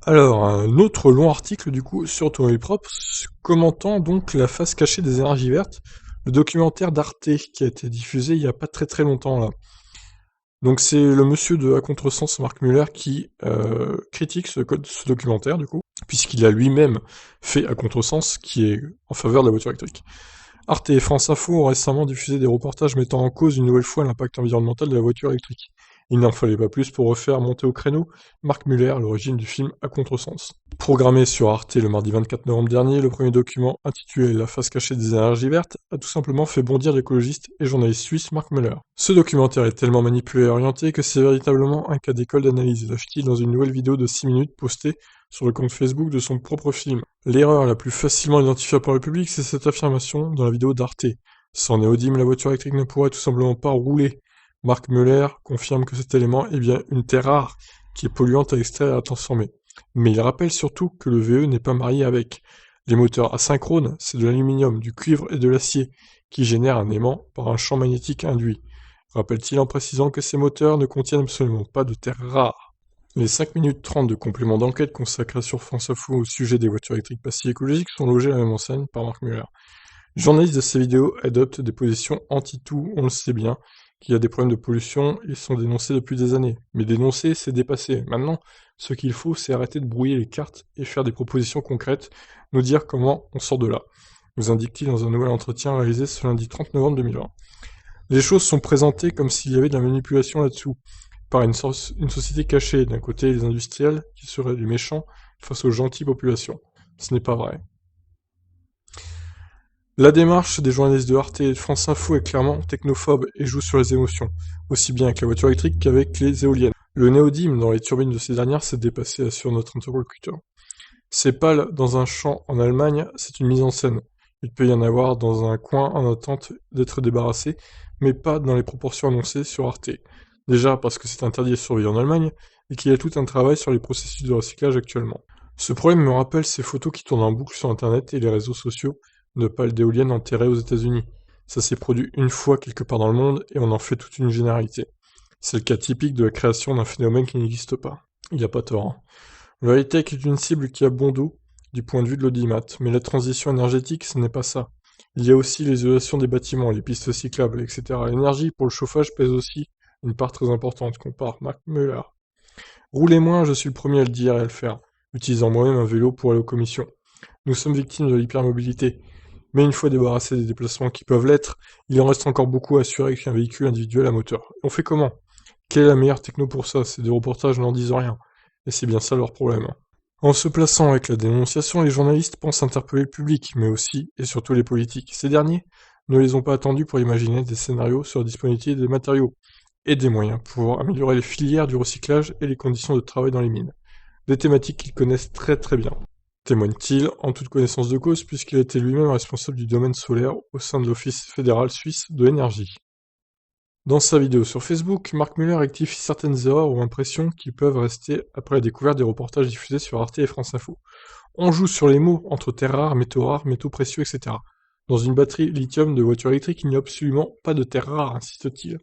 Alors, un autre long article du coup sur Automobil Propre, commentant donc la face cachée des énergies vertes, le documentaire d'Arte qui a été diffusé il y a pas très très longtemps là. Donc c'est le monsieur de À Contresens, Marc Muller, qui critique ce documentaire du coup, puisqu'il a lui-même fait À Contresens, qui est en faveur de la voiture électrique. Arte et France Info ont récemment diffusé des reportages mettant en cause une nouvelle fois l'impact environnemental de la voiture électrique. Il n'en fallait pas plus pour refaire monter au créneau Marc Muller, à l'origine du film À Contresens. Programmé sur Arte le mardi 24 novembre dernier, le premier document, intitulé La face cachée des énergies vertes, a tout simplement fait bondir l'écologiste et journaliste suisse Marc Muller. Ce documentaire est tellement manipulé et orienté que c'est véritablement un cas d'école d'analyse, lâche-t-il dans une nouvelle vidéo de 6 minutes postée sur le compte Facebook de son propre film. L'erreur la plus facilement identifiable par le public, c'est cette affirmation dans la vidéo d'Arte. Sans néodyme, la voiture électrique ne pourrait tout simplement pas rouler. Marc Muller confirme que cet élément est bien une terre rare, qui est polluante à extraire et à transformer. Mais il rappelle surtout que le VE n'est pas marié avec. Les moteurs asynchrones, c'est de l'aluminium, du cuivre et de l'acier, qui génèrent un aimant par un champ magnétique induit. Rappelle-t-il en précisant que ces moteurs ne contiennent absolument pas de terres rares. Les 5 minutes 30 de complément d'enquête consacrés sur France Info au sujet des voitures électriques pas si écologiques sont logés à la même enseigne par Marc Muller. Les journalistes de ces vidéos adoptent des positions anti-tout, on le sait bien, qu'il y a des problèmes de pollution, ils sont dénoncés depuis des années. Mais dénoncer, c'est dépasser. Maintenant, ce qu'il faut, c'est arrêter de brouiller les cartes et faire des propositions concrètes, nous dire comment on sort de là, nous indique-t-il dans un nouvel entretien réalisé ce lundi 30 novembre 2020. Les choses sont présentées comme s'il y avait de la manipulation là-dessous, par une société cachée, d'un côté les industriels, qui seraient les méchants, face aux gentilles populations. Ce n'est pas vrai. La démarche des journalistes de Arte et de France Info est clairement technophobe et joue sur les émotions, aussi bien avec la voiture électrique qu'avec les éoliennes. Le néodyme dans les turbines de ces dernières s'est dépassé, assure notre interlocuteur. Ces pales dans un champ en Allemagne, c'est une mise en scène. Il peut y en avoir dans un coin en attente d'être débarrassé, mais pas dans les proportions annoncées sur Arte. Déjà parce que c'est interdit et surveillé en Allemagne, et qu'il y a tout un travail sur les processus de recyclage actuellement. Ce problème me rappelle ces photos qui tournent en boucle sur internet et les réseaux sociaux de pales d'éoliennes enterrées aux États-Unis. Ça s'est produit une fois quelque part dans le monde et on en fait toute une généralité. C'est le cas typique de la création d'un phénomène qui n'existe pas. Il n'y a pas tort. Hein. Le high-tech est une cible qui a bon dos du point de vue de l'audimat, mais la transition énergétique, ce n'est pas ça. Il y a aussi l'isolation des bâtiments, les pistes cyclables, etc. L'énergie pour le chauffage pèse aussi une part très importante, compare Mark Muller. Roulez moins, je suis le premier à le dire et à le faire, utilisant moi-même un vélo pour aller aux commissions. Nous sommes victimes de l'hypermobilité, mais une fois débarrassés des déplacements qui peuvent l'être, il en reste encore beaucoup à assurer qu'un véhicule individuel à moteur. On fait comment? Quelle est la meilleure techno pour ça? Ces deux reportages n'en disent rien. Et c'est bien ça leur problème. En se plaçant avec la dénonciation, les journalistes pensent interpeller le public, mais aussi et surtout les politiques. Ces derniers ne les ont pas attendus pour imaginer des scénarios sur la disponibilité des matériaux et des moyens pour améliorer les filières du recyclage et les conditions de travail dans les mines. Des thématiques qu'ils connaissent très très bien. Témoigne-t-il en toute connaissance de cause puisqu'il était lui-même responsable du domaine solaire au sein de l'Office fédéral suisse de l'énergie. Dans sa vidéo sur Facebook, Marc Muller rectifie certaines erreurs ou impressions qui peuvent rester après la découverte des reportages diffusés sur Arte et France Info. On joue sur les mots entre terres rares, métaux précieux, etc. Dans une batterie lithium de voiture électrique, il n'y a absolument pas de terres rares, insiste-t-il.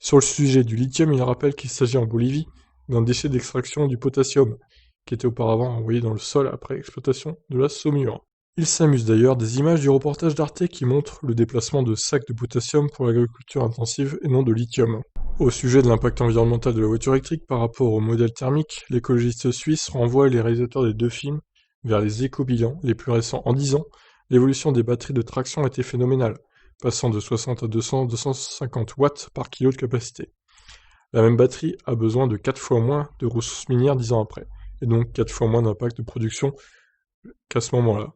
Sur le sujet du lithium, il rappelle qu'il s'agit en Bolivie d'un déchet d'extraction du potassium, qui était auparavant envoyé dans le sol après exploitation de la saumure. Il s'amuse d'ailleurs des images du reportage d'Arte qui montrent le déplacement de sacs de potassium pour l'agriculture intensive et non de lithium. Au sujet de l'impact environnemental de la voiture électrique par rapport au modèle thermique, l'écologiste suisse renvoie les réalisateurs des deux films vers les éco-bilans les plus récents. En 10 ans, l'évolution des batteries de traction a été phénoménale, passant de 60 à 200-250 watts par kilo de capacité. La même batterie a besoin de 4 fois moins de ressources minières 10 ans après, et donc 4 fois moins d'impact de production qu'à ce moment-là.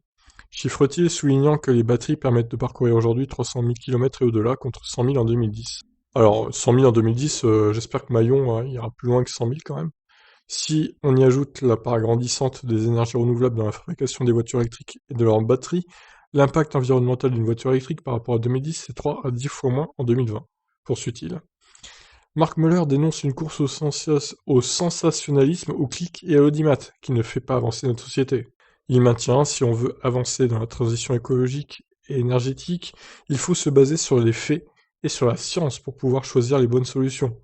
Chiffre-t-il, soulignant que les batteries permettent de parcourir aujourd'hui 300 000 km et au-delà contre 100 000 en 2010. Alors, 100 000 en 2010, j'espère que Maillon ira plus loin que 100 000 quand même. Si on y ajoute la part grandissante des énergies renouvelables dans la fabrication des voitures électriques et de leurs batteries, l'impact environnemental d'une voiture électrique par rapport à 2010, c'est 3 à 10 fois moins en 2020, poursuit-il. Marc Muller dénonce une course au sensationnalisme, au clic et à l'audimat, qui ne fait pas avancer notre société. Il maintient, si on veut avancer dans la transition écologique et énergétique, il faut se baser sur les faits et sur la science pour pouvoir choisir les bonnes solutions.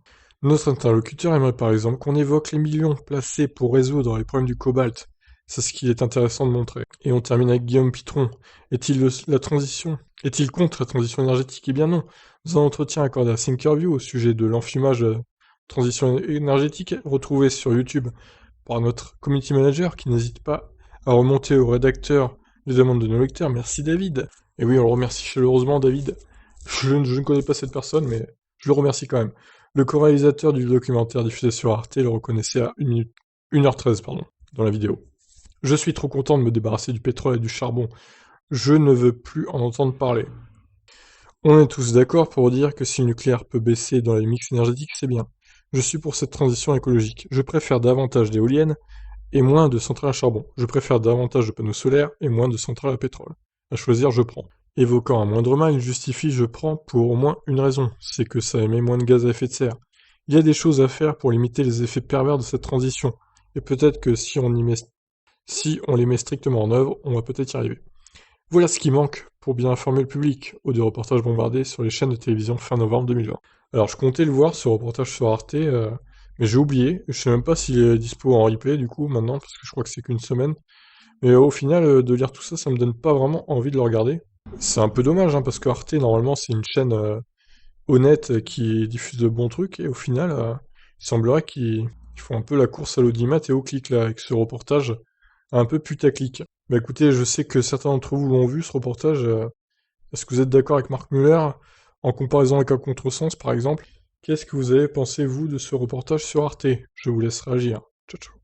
Notre interlocuteur aimerait par exemple qu'on évoque les millions placés pour résoudre les problèmes du cobalt. C'est ce qu'il est intéressant de montrer. Et on termine avec Guillaume Pitron. La transition Est-il contre la transition énergétique? Eh bien non. Dans un entretien accordé à Thinkerview au sujet de l'enfumage transition énergétique, retrouvé sur YouTube par notre community manager qui n'hésite pas à remonter au rédacteur les demandes de nos lecteurs. Merci David. Et oui, on le remercie chaleureusement David. Je ne connais pas cette personne, mais je le remercie quand même. Le co-réalisateur du documentaire diffusé sur Arte le reconnaissait à 1h13 pardon, dans la vidéo. Je suis trop content de me débarrasser du pétrole et du charbon. Je ne veux plus en entendre parler. On est tous d'accord pour dire que si le nucléaire peut baisser dans les mix énergétiques, c'est bien. Je suis pour cette transition écologique. Je préfère davantage d'éoliennes et moins de centrales à charbon. Je préfère davantage de panneaux solaires et moins de centrales à pétrole. À choisir, je prends. Évoquant un moindre mal, il justifie je prends pour au moins une raison, c'est que ça émet moins de gaz à effet de serre. Il y a des choses à faire pour limiter les effets pervers de cette transition, et peut-être que si on les met strictement en œuvre, on va peut-être y arriver. Voilà ce qui manque pour bien informer le public, aux deux reportages bombardés sur les chaînes de télévision fin novembre 2020. Alors je comptais le voir, ce reportage sur Arte, mais j'ai oublié, je sais même pas s'il est dispo en replay du coup maintenant, parce que je crois que c'est qu'une semaine. Mais au final, de lire tout ça, ça me donne pas vraiment envie de le regarder. C'est un peu dommage, hein, parce que Arte, normalement, c'est une chaîne honnête qui diffuse de bons trucs, et au final, il semblerait qu'ils font un peu la course à l'audimat et au clic, là, avec ce reportage un peu putaclic. Bah écoutez, je sais que certains d'entre vous l'ont vu, ce reportage. Est-ce que vous êtes d'accord avec Marc Muller, en comparaison avec un contresens, par exemple? Qu'est-ce que vous avez pensé, vous, de ce reportage sur Arte? Je vous laisse réagir. Ciao, ciao.